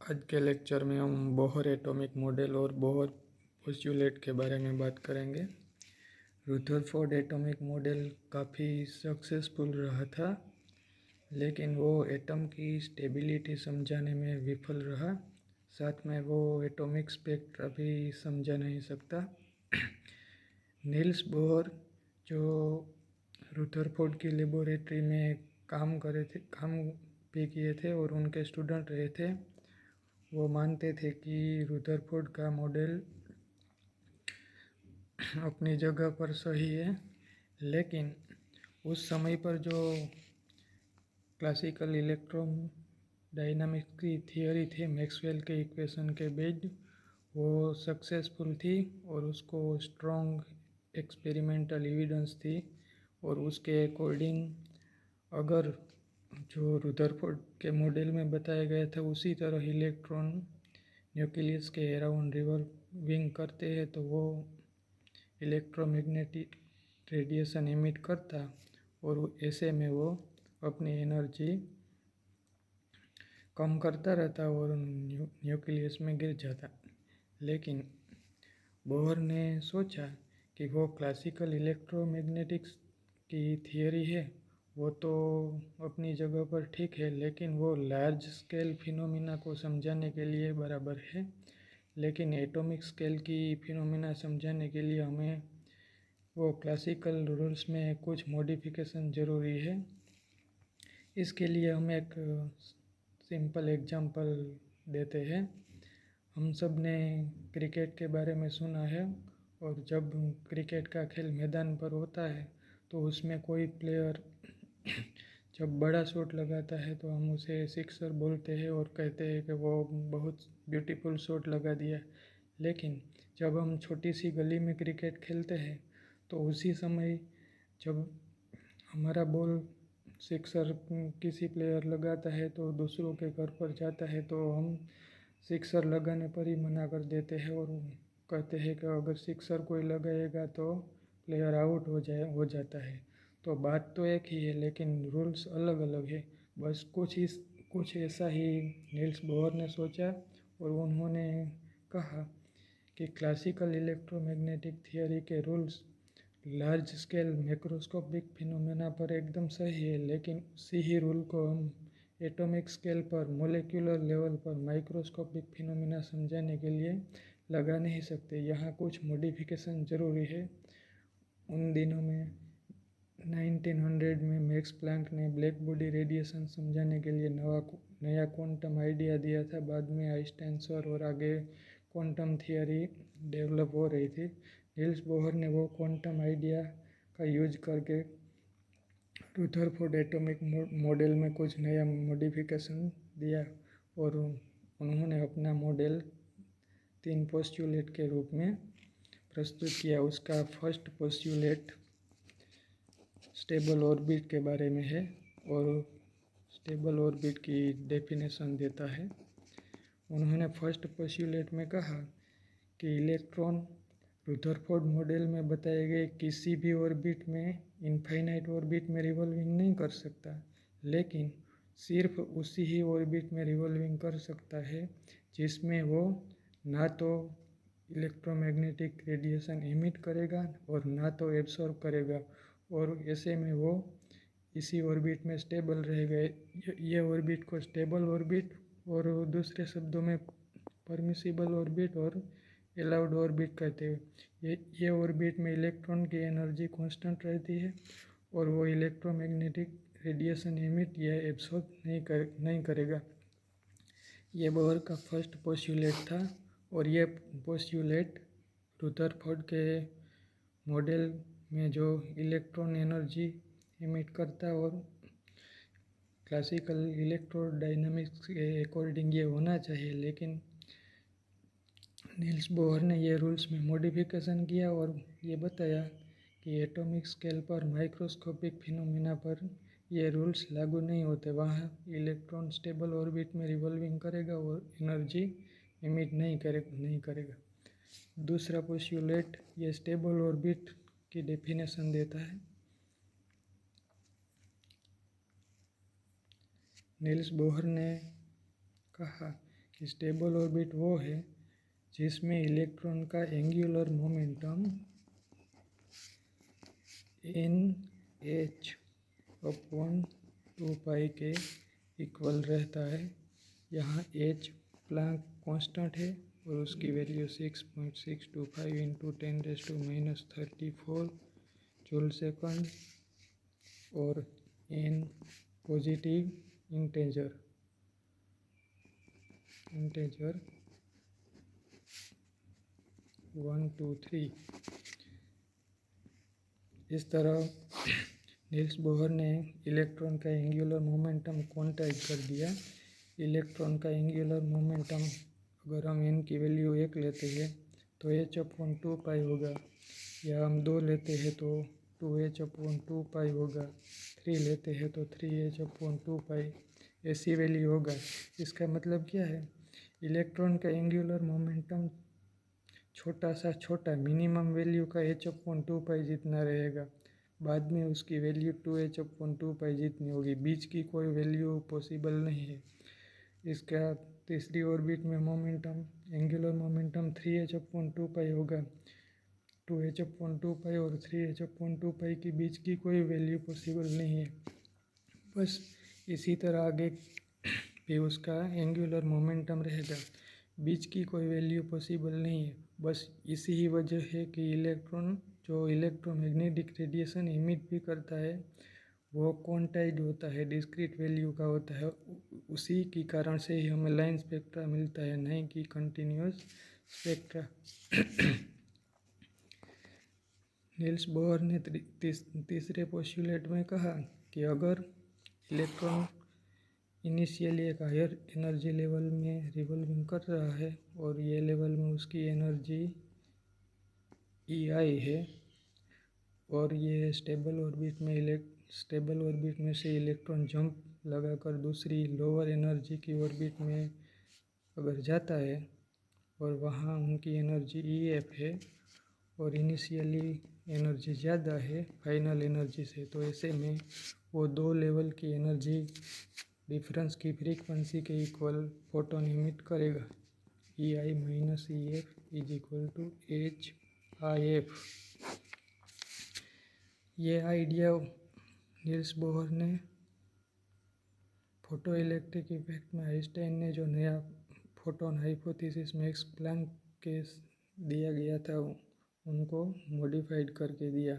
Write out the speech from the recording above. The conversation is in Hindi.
आज के लेक्चर में हम बोहर एटॉमिक मॉडल और बोहर पोस्टुलेट के बारे में बात करेंगे। रुदरफोर्ड एटॉमिक मॉडल काफ़ी सक्सेसफुल रहा था, लेकिन वो एटम की स्टेबिलिटी समझाने में विफल रहा। साथ में वो एटॉमिक स्पेक्ट्रा भी समझा नहीं सकता। नील्स बोहर जो रुदरफोर्ड की लेबोरेटरी में काम भी किए थे और उनके स्टूडेंट रहे थे, वो मानते थे कि रुदरफोर्ड का मॉडल अपनी जगह पर सही है, लेकिन उस समय पर जो क्लासिकल इलेक्ट्रो डायनामिक्स की थियोरी थी मैक्सवेल के इक्वेशन के बेस्ड, वो सक्सेसफुल थी और उसको स्ट्रॉन्ग एक्सपेरिमेंटल एविडेंस थी। और उसके अकॉर्डिंग अगर जो रुदरफोर्ड के मॉडल में बताया गया था उसी तरह इलेक्ट्रॉन न्यूक्लियस के अराउंड रिवॉल्विंग करते हैं तो वो इलेक्ट्रोमैग्नेटिक रेडिएशन एमिट करता और ऐसे में वो अपनी एनर्जी कम करता रहता और न्यूक्लियस में गिर जाता। लेकिन बोहर ने सोचा कि वो क्लासिकल इलेक्ट्रोमैग्नेटिक्स की थियोरी है वो तो अपनी जगह पर ठीक है, लेकिन वो लार्ज स्केल फिनोमिना को समझाने के लिए बराबर है। लेकिन एटॉमिक स्केल की फिनोमिना समझाने के लिए हमें वो क्लासिकल रूल्स में कुछ मॉडिफिकेशन ज़रूरी है। इसके लिए हम एक सिंपल एग्जांपल देते हैं। हम सब ने क्रिकेट के बारे में सुना है और जब क्रिकेट का खेल मैदान पर होता है तो उसमें कोई प्लेयर जब बड़ा शॉट लगाता है तो हम उसे सिक्सर बोलते हैं और कहते हैं कि वो बहुत ब्यूटीफुल शॉट लगा दिया। लेकिन जब हम छोटी सी गली में क्रिकेट खेलते हैं तो उसी समय जब हमारा बॉल सिक्सर किसी प्लेयर लगाता है तो दूसरों के घर पर जाता है तो हम सिक्सर लगाने पर ही मना कर देते हैं और कहते हैं कि अगर सिक्सर कोई लगाएगा तो प्लेयर आउट हो जाता है। तो बात तो एक ही है, लेकिन रूल्स अलग अलग है। बस कुछ ऐसा ही नील्स बोहर ने सोचा और उन्होंने कहा कि क्लासिकल इलेक्ट्रोमैग्नेटिक थियोरी के rules large scale macroscopic phenomena पर एकदम सही है, लेकिन उसी ही रूल को हम एटॉमिक स्केल पर मोलेक्युलर लेवल पर माइक्रोस्कोपिक फिनोमेना समझाने के लिए लगा नहीं सकते। यहाँ कुछ मॉडिफिकेशन ज़रूरी है। उन दिनों में 1900 में मैक्स प्लैंक ने ब्लैक बॉडी रेडिएशन समझाने के लिए नया क्वांटम आइडिया दिया था। बाद में आइंस्टाइन सर और आगे क्वांटम थियोरी डेवलप हो रही थी। नील्स बोहर ने वो क्वांटम आइडिया का यूज करके रुदरफोर्ड एटॉमिक मॉडल में कुछ नया मॉडिफिकेशन दिया और उन्होंने अपना मॉडल 3 पोस्टुलेट के रूप में प्रस्तुत किया। उसका फर्स्ट पोस्टुलेट स्टेबल ऑर्बिट के बारे में है और स्टेबल ऑर्बिट की डेफिनेशन देता है। उन्होंने फर्स्ट पोस्टुलेट में कहा कि इलेक्ट्रॉन रुदरफोर्ड मॉडल में बताए गए किसी भी ऑर्बिट में इनफाइनाइट ऑर्बिट में रिवॉल्विंग नहीं कर सकता, लेकिन सिर्फ उसी ही ऑर्बिट में रिवॉल्विंग कर सकता है जिसमें वो ना तो इलेक्ट्रोमैग्नेटिक रेडिएशन एमिट करेगा और ना तो एब्सॉर्ब करेगा, और ऐसे में वो इसी ऑर्बिट में स्टेबल रहेगा। ये ऑर्बिट को स्टेबल ऑर्बिट और दूसरे शब्दों में परमिसिबल ऑर्बिट और अलाउड ऑर्बिट कहते हैं। ये ऑर्बिट में इलेक्ट्रॉन की एनर्जी कांस्टेंट रहती है और वो इलेक्ट्रोमैग्नेटिक रेडिएशन एमिट या एब्सॉर्ब नहीं करेगा। ये बोहर का फर्स्ट पोस्टुलेट था और ये पोस्टुलेट रुदरफोर्ड के मॉडल में जो इलेक्ट्रॉन एनर्जी एमिट करता और क्लासिकल इलेक्ट्रोडायनामिक्स के अकॉर्डिंग ये होना चाहिए, लेकिन नील्स बोहर ने ये रूल्स में मॉडिफिकेशन किया और ये बताया कि एटॉमिक स्केल पर माइक्रोस्कोपिक फिनोमिना पर ये रूल्स लागू नहीं होते। वहाँ इलेक्ट्रॉन स्टेबल ऑर्बिट में रिवॉल्विंग करेगा और एनर्जी एमिट नहीं करेगा। दूसरा पोस्टुलेट ये स्टेबल ऑर्बिट की डेफिनेशन देता है। नील्स बोहर ने कहा कि स्टेबल ऑर्बिट वो है जिसमें इलेक्ट्रॉन का एंगुलर मोमेंटम NH/2 के इक्वल रहता है। यहाँ h प्लैंक कांस्टेंट है और उसकी वैल्यू 6.625 इंटू 10⁻34 जूल सेकंड और n पॉजिटिव इंटेजर 1 2 3। इस तरह नील्स बोहर ने इलेक्ट्रॉन का एंगुलर मोमेंटम क्वांटाइज कर दिया। इलेक्ट्रॉन का एंगुलर मोमेंटम अगर हम n की वैल्यू 1 लेते हैं तो h/2 होगा, या हम 2 लेते हैं तो 2h/2 होगा, 3 लेते हैं तो 3h/2 ऐसी वैल्यू होगा। इसका मतलब क्या है, इलेक्ट्रॉन का एंगुलर मोमेंटम छोटा सा छोटा मिनिमम वैल्यू का h/2 जितना रहेगा, बाद में उसकी वैल्यू 2h/2 जितनी होगी, बीच की कोई वैल्यू पॉसिबल नहीं है। इसका तीसरी ऑर्बिट में मोमेंटम एंगुलर मोमेंटम 3h/2 होगा। 2h/2 और 3h/2 के बीच की कोई वैल्यू पॉसिबल नहीं है। बस इसी तरह आगे भी उसका एंगुलर मोमेंटम रहेगा, बीच की कोई वैल्यू पॉसिबल नहीं है। बस इसी ही वजह है कि इलेक्ट्रॉन जो इलेक्ट्रोमैग्नेटिक रेडिएशन इमिट भी करता है वो क्वांटाइज्ड होता है, डिस्क्रीट वैल्यू का होता है। उसी के कारण से ही हमें लाइन स्पेक्ट्रा मिलता है, नहीं कि कंटिन्यूअस स्पेक्ट्रा। नील्स बोहर ने तीसरे पोस्टुलेट में कहा कि अगर इलेक्ट्रॉन इनिशियली एक हायर एनर्जी लेवल में रिवॉल्विंग कर रहा है और ये लेवल में उसकी एनर्जी EI है और ये स्टेबल ऑर्बिट में से इलेक्ट्रॉन जंप लगाकर दूसरी लोअर एनर्जी की ऑर्बिट में अगर जाता है और वहाँ उनकी एनर्जी EF है और इनिशियली एनर्जी ज़्यादा है फाइनल एनर्जी से, तो ऐसे में वो दो लेवल की एनर्जी डिफरेंस की फ्रीक्वेंसी के इक्वल फोटोन इमिट करेगा। EI - EF = HIF। ये आइडिया नील्स बोहर ने फोटो इलेक्ट्रिक इफेक्ट में आइंस्टाइन ने जो नया फोटोन हाइपोथेसिस मैक्स प्लैंक के दिया गया था उनको मॉडिफाइड करके दिया।